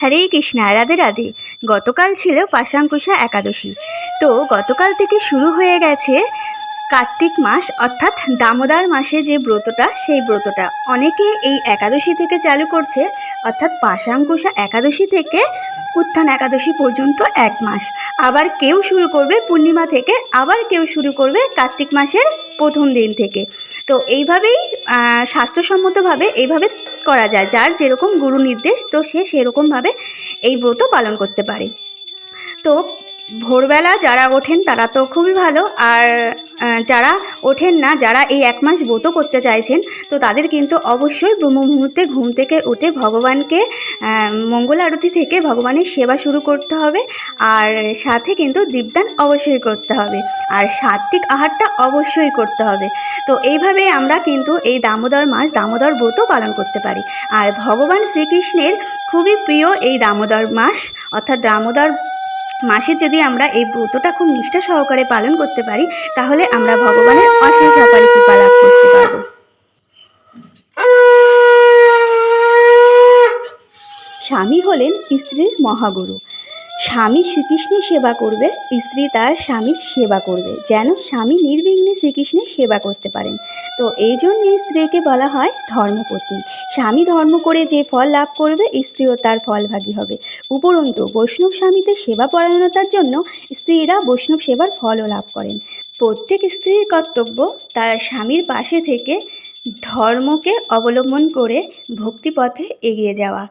হরে কৃষ্ণা, রাধে রাধে। গতকাল ছিল পাশাঙ্কুশা একাদশী। তো গতকাল থেকে শুরু হয়ে গেছে কার্তিক মাস, অর্থাৎ দামোদর মাসে যে ব্রতটা, সেই ব্রতটা অনেকে এই একাদশী থেকে চালু করছে, অর্থাৎ পাশাঙ্কুশা একাদশী থেকে উত্থান একাদশী পর্যন্ত 1 মাস। আবার কেউ শুরু করবে পূর্ণিমা থেকে, আবার কেউ শুরু করবে কার্তিক মাসের প্রথম দিন থেকে। তো এইভাবেই স্বাস্থ্যসম্মতভাবে এইভাবে করা যায়, যার যেরকম গুরু নির্দেশ, তো সে সেরকমভাবে এই ব্রত পালন করতে পারে। তো ভোরবেলা যারা ওঠেন তারা তো খুবই ভালো, আর যারা ওঠেন না, যারা এই 1 মাস ব্রত করতে চাইছেন, তো তাদের কিন্তু অবশ্যই ব্রহ্ম মুহূর্তে ঘুম থেকে উঠে ভগবানকে মঙ্গল আরতি থেকে ভগবানের সেবা শুরু করতে হবে। আর সাথে কিন্তু দীপদান অবশ্যই করতে হবে, আর সাত্বিক আহারটা অবশ্যই করতে হবে। তো এইভাবে আমরা কিন্তু এই দামোদর মাস, দামোদর ব্রত পালন করতে পারি। আর ভগবান শ্রীকৃষ্ণের খুবই প্রিয় এই দামোদর মাস, অর্থাৎ দামোদর মাসে যদি আমরা এই ব্রতটা খুব নিষ্ঠা সহকারে পালন করতে পারি, তাহলে আমরা ভগবানের অশেষ অপার কৃপা লাভ করতে পারব। স্বামী হলেন স্ত্রীর মহাগুরু। স্বামী শ্রীকৃষ্ণের সেবা করবে, স্ত্রী তার স্বামীর সেবা করবে, যেন স্বামী নির্বিঘ্নে শ্রীকৃষ্ণের সেবা করতে পারেন। তো এই জন্যে স্ত্রীকে বলা হয় ধর্মপত্নী। স্বামী ধর্ম করে যে ফল লাভ করবে, স্ত্রীও তার ফলভাগী হবে। উপরন্তু বৈষ্ণব স্বামীতে সেবা পরায়ণতার জন্য স্ত্রীরা বৈষ্ণব সেবার ফলও লাভ করেন। প্রত্যেক স্ত্রীর কর্তব্য তার স্বামীর পাশে থেকে ধর্মকে অবলম্বন করে ভক্তিপথে এগিয়ে যাওয়া।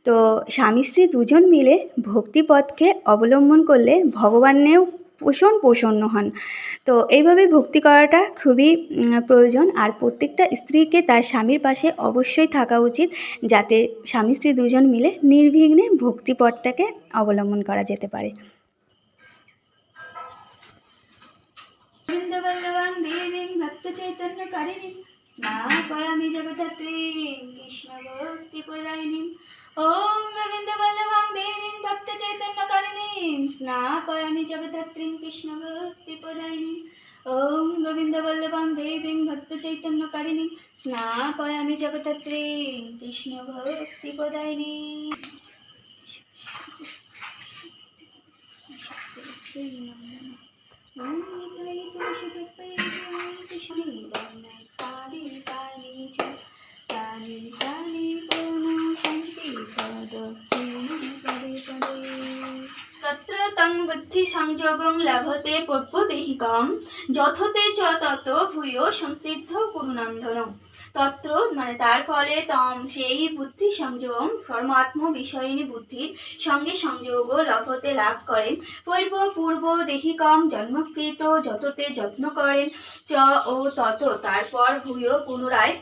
তো স্বামী স্ত্রী দুজন মিলে ভক্তিপথকে অবলম্বন করলে ভগবানেও ভীষণ প্রসন্ন হন। তো এইভাবে ভক্তি করাটা খুবই প্রয়োজন। আর প্রত্যেকটা স্ত্রীকে তার স্বামীর পাশে অবশ্যই থাকা উচিত, যাতে স্বামী স্ত্রী দুজন মিলে নির্বিঘ্নে ভক্তিপথটাকে অবলম্বন করা যেতে পারে। স্নাপয়ামি জগদ্ধাত্রীং কৃষ্ণ ভক্তি প্রদায়িনীং। ওম গোবিন্দ বল্লভাং দেবীং ভক্ত চৈতন্যকারিণীং স্নাপয়ামি জগদ্ধাত্রীং কৃষ্ণ ভক্তি প্রদায়িনীং। ওম গোবিন্দ বল্লভাং দেবীং ভক্ত চৈতন্যকারিণীং স্নাপয়ামি জগদ্ধাত্রীং কৃষ্ণ ভক্তি প্রদায়িনীং। তত্র তং বুদ্ধি সংযোগং লভতে পূর্বদেহিকং যথতে চ তত ভূয় সংসিদ্ধ কুরুনন্দনং। তত্র মানে তার ফলে তম সেই বুদ্ধি সংযোগ, পরমাত্ম বিষয়িনী বুদ্ধির সঙ্গে সংযোগ লভতে লাভ করেন। পূর্ব দেহিকম জন্মকৃত যততে যত্ন করেন চ ও তত তারপর ভূয় পুনরায়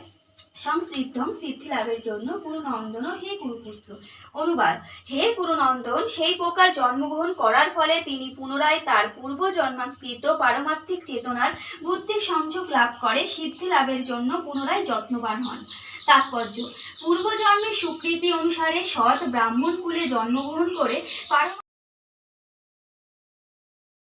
সংসিদ্ধং সিদ্ধি লাভের জন্য কুরুনন্দন হে কুরুপুত্র। অনুবাদ: হে কুরুনন্দন, সেই প্রকার জন্মগ্রহণ করার ফলে তিনি পুনরায় তার পূর্ব জন্মাকৃত পারমার্থিক চেতনার বুদ্ধি সংযোগ লাভ করে সিদ্ধি লাভের জন্য পুনরায় যত্নবান হন। তাৎপর্য: পূর্বজন্মের সুকৃতি অনুসারে সৎ ব্রাহ্মণ কুলে জন্মগ্রহণ করে